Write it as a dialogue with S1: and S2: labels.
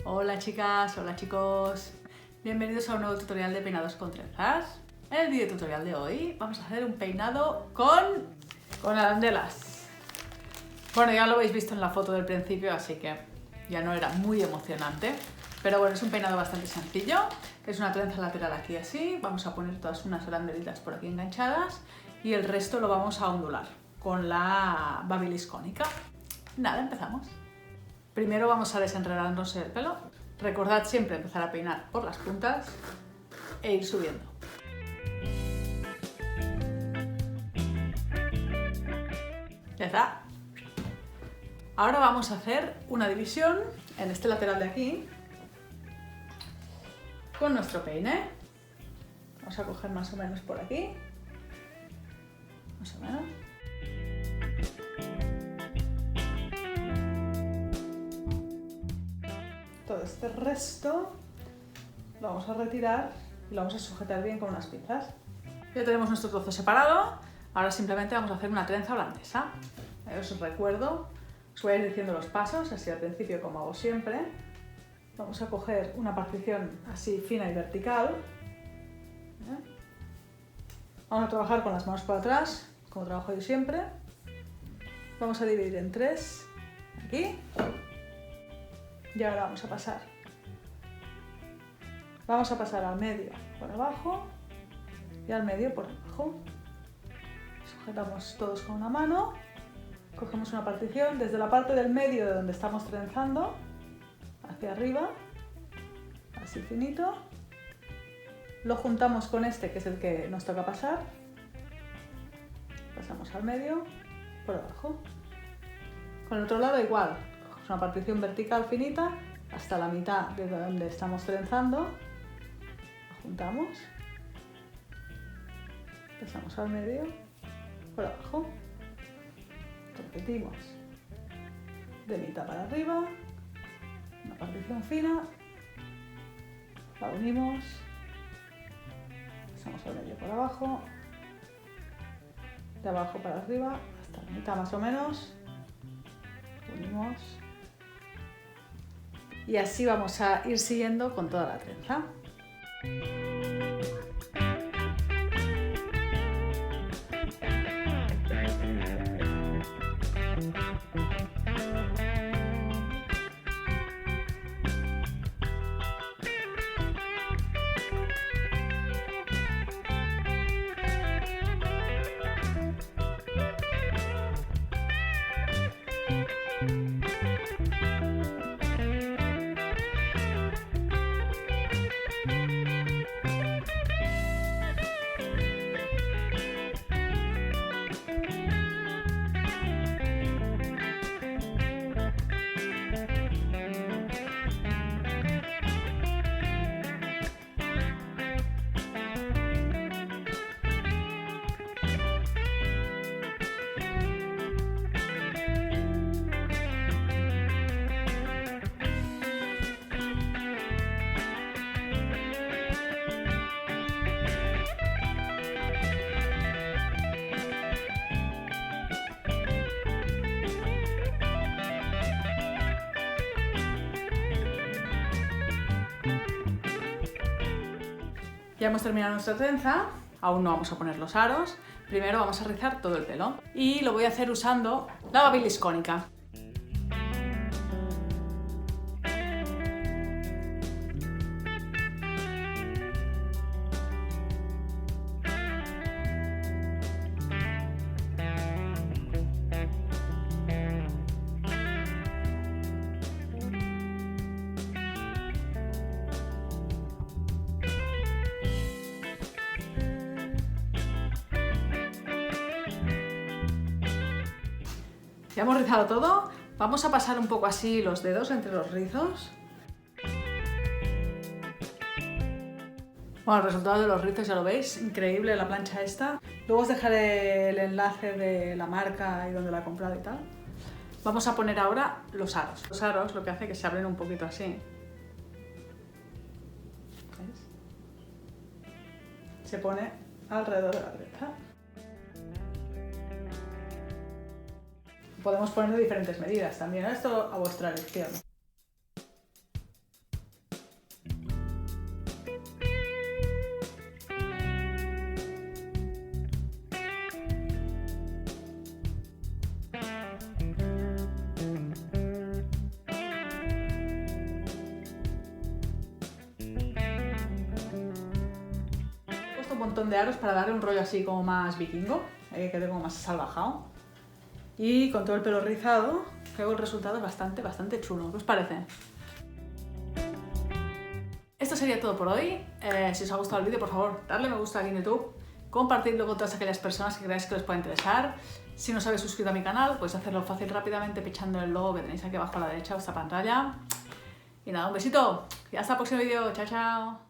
S1: Hola chicas, hola chicos, bienvenidos a un nuevo tutorial de peinados con trenzas. En el vídeo tutorial de hoy vamos a hacer un peinado con arandelas. Bueno, ya lo habéis visto en la foto del principio, así que ya no era muy emocionante. Pero bueno, es un peinado bastante sencillo, es una trenza lateral aquí así, vamos a poner todas unas arandelitas por aquí enganchadas y el resto lo vamos a ondular con la babilis cónica. Nada, empezamos. Primero vamos a desenredarnos el pelo. Recordad siempre empezar a peinar por las puntas e ir subiendo. Ya está. Ahora vamos a hacer una división en este lateral de aquí con nuestro peine. Vamos a coger más o menos por aquí. Más o menos. Todo este resto lo vamos a retirar y lo vamos a sujetar bien con unas pinzas. Ya tenemos nuestro trozo separado, ahora simplemente vamos a hacer una trenza holandesa. Os recuerdo, os voy a ir diciendo los pasos, así al principio como hago siempre. Vamos a coger una partición así fina y vertical. Vamos a trabajar con las manos por atrás, como trabajo yo siempre. Vamos a dividir en tres, aquí. Y ahora vamos a pasar. Vamos a pasar al medio por abajo y al medio por abajo. Sujetamos todos con una mano. Cogemos una partición desde la parte del medio de donde estamos trenzando hacia arriba, así finito. Lo juntamos con este, que es el que nos toca pasar. Pasamos al medio por abajo. Con el otro lado igual. Una partición vertical finita hasta la mitad de donde estamos trenzando, lo juntamos, pasamos al medio, por abajo, repetimos, de mitad para arriba, una partición fina, la unimos, pasamos al medio por abajo, de abajo para arriba, hasta la mitad más o menos, unimos. Y así vamos a ir siguiendo con toda la trenza. Ya hemos terminado nuestra trenza, aún no vamos a poner los aros. Primero vamos a rizar todo el pelo y lo voy a hacer usando la babilis cónica. Ya hemos rizado todo, vamos a pasar un poco así los dedos entre los rizos. Bueno, el resultado de los rizos ya lo veis, increíble la plancha esta. Luego os dejaré el enlace de la marca y donde la he comprado y tal. Vamos a poner ahora los aros. Los aros lo que hace es que se abren un poquito así. ¿Veis? Se pone alrededor de la trenza. Podemos poner de diferentes medidas también, esto a vuestra elección. montón de aros para darle un rollo así como más vikingo, que quede como más salvajado. Y con todo el pelo rizado, creo que el resultado es bastante chulo. ¿Qué os parece? Esto sería todo por hoy. Si os ha gustado el vídeo, por favor, darle me gusta aquí en YouTube, compartidlo con todas aquellas personas que creáis que les pueda interesar. Si no os habéis suscrito a mi canal, podéis hacerlo fácil rápidamente pinchando en el logo que tenéis aquí abajo a la derecha de vuestra pantalla. Y nada, un besito y hasta el próximo vídeo. Chao, chao.